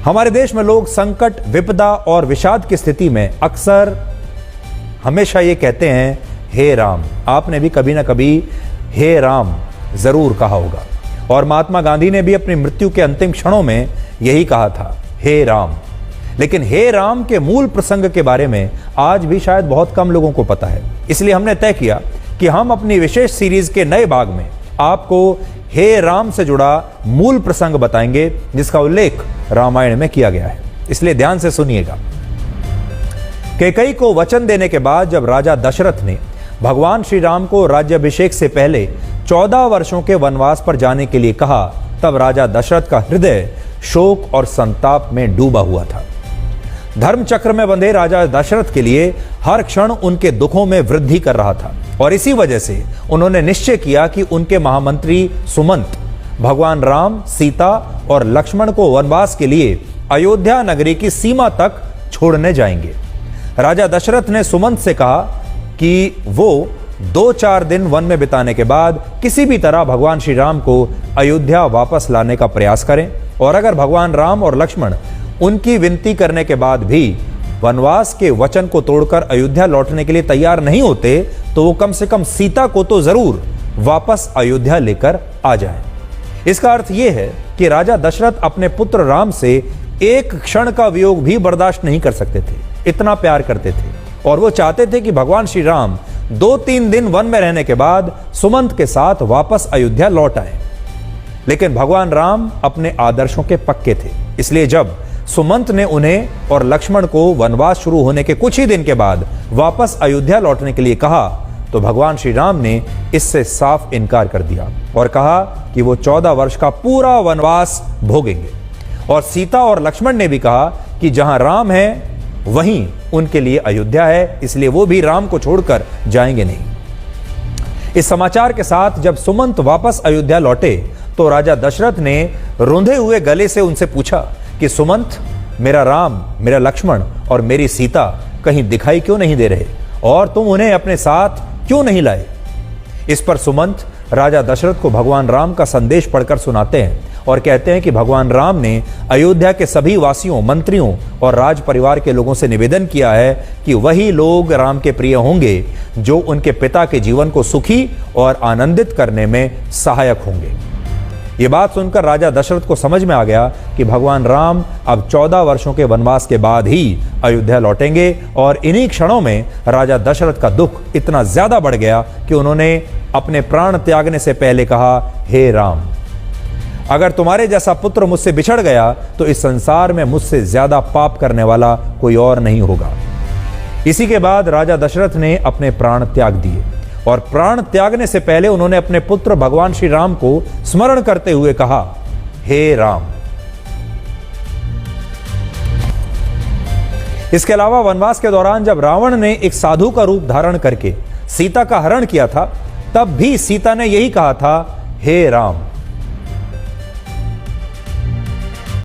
हमारे देश में लोग संकट, विपदा और विषाद की स्थिति में अक्सर हमेशा ये कहते हैं, हे राम। आपने भी कभी ना कभी हे राम जरूर कहा होगा। और महात्मा गांधी ने भी अपनी मृत्यु के अंतिम क्षणों में यही कहा था, हे राम। लेकिन हे राम के मूल प्रसंग के बारे में आज भी शायद बहुत कम लोगों को पता है। इसलिए हमने तय किया कि हम अपनी विशेष सीरीज के नए भाग में आपको हे राम से जुड़ा मूल प्रसंग बताएंगे, जिसका उल्लेख रामायण में किया गया है। इसलिए ध्यान से सुनिएगा। कैकेयी को वचन देने के बाद जब राजा दशरथ ने भगवान श्री राम को राज्याभिषेक से पहले 14 वर्षों के वनवास पर जाने के लिए कहा, तब राजा दशरथ का हृदय शोक और संताप में डूबा हुआ था। धर्म चक्र में बंधे राजा दशरथ के लिए हर क्षण उनके दुखों में वृद्धि कर रहा था और इसी वजह से उन्होंने निश्चय किया कि उनके महामंत्री सुमंत भगवान राम, सीता और लक्ष्मण को वनवास के लिए अयोध्या नगरी की सीमा तक छोड़ने जाएंगे। राजा दशरथ ने सुमंत से कहा कि वो 2-4 दिन वन में बिताने के बाद किसी भी तरह भगवान श्री राम को अयोध्या वापस लाने का प्रयास करें, और अगर भगवान राम और लक्ष्मण उनकी विनती करने के बाद भी वनवास के वचन को तोड़कर अयोध्या लौटने के लिए तैयार नहीं होते, तो वो कम से कम सीता को तो जरूर वापस अयोध्या लेकर आ जाएं। इसका अर्थ यह है कि राजा दशरथ अपने पुत्र राम से एक क्षण का वियोग भी बर्दाश्त नहीं कर सकते थे, इतना प्यार करते थे, और वो चाहते थे कि भगवान श्री राम 2-3 दिन वन में रहने के बाद सुमंत के साथ वापस अयोध्या लौट आए। लेकिन भगवान राम अपने आदर्शों के पक्के थे, इसलिए जब सुमंत ने उन्हें और लक्ष्मण को वनवास शुरू होने के कुछ ही दिन के बाद वापस अयोध्या लौटने के लिए कहा, तो भगवान श्री राम ने इससे साफ इनकार कर दिया और कहा कि वो 14 वर्ष का पूरा वनवास भोगेंगे। और सीता और लक्ष्मण ने भी कहा कि जहां राम है वहीं उनके लिए अयोध्या है, इसलिए वो भी राम को छोड़कर जाएंगे नहीं। इस समाचार के साथ जब सुमंत वापस अयोध्या लौटे तो राजा दशरथ ने रुंधे हुए गले से उनसे पूछा कि सुमंत, मेरा राम, मेरा लक्ष्मण और मेरी सीता कहीं दिखाई क्यों नहीं दे रहे, और तुम उन्हें अपने साथ क्यों नहीं लाए? इस पर सुमंत राजा दशरथ को भगवान राम का संदेश पढ़कर सुनाते हैं और कहते हैं कि भगवान राम ने अयोध्या के सभी वासियों, मंत्रियों और राज परिवार के लोगों से निवेदन किया है कि वही लोग राम के प्रिय होंगे जो उनके पिता के जीवन को सुखी और आनंदित करने में सहायक होंगे। ये बात सुनकर राजा दशरथ को समझ में आ गया कि भगवान राम अब 14 वर्षों के वनवास के बाद ही अयोध्या लौटेंगे, और इन्हीं क्षणों में राजा दशरथ का दुख इतना ज्यादा बढ़ गया कि उन्होंने अपने प्राण त्यागने से पहले कहा, हे राम, अगर तुम्हारे जैसा पुत्र मुझसे बिछड़ गया तो इस संसार में मुझसे ज्यादा पाप करने वाला कोई और नहीं होगा। इसी के बाद राजा दशरथ ने अपने प्राण त्याग दिए, और प्राण त्यागने से पहले उन्होंने अपने पुत्र भगवान श्री राम को स्मरण करते हुए कहा, हे राम। इसके अलावा वनवास के दौरान जब रावण ने एक साधु का रूप धारण करके सीता का हरण किया था, तब भी सीता ने यही कहा था, हे राम।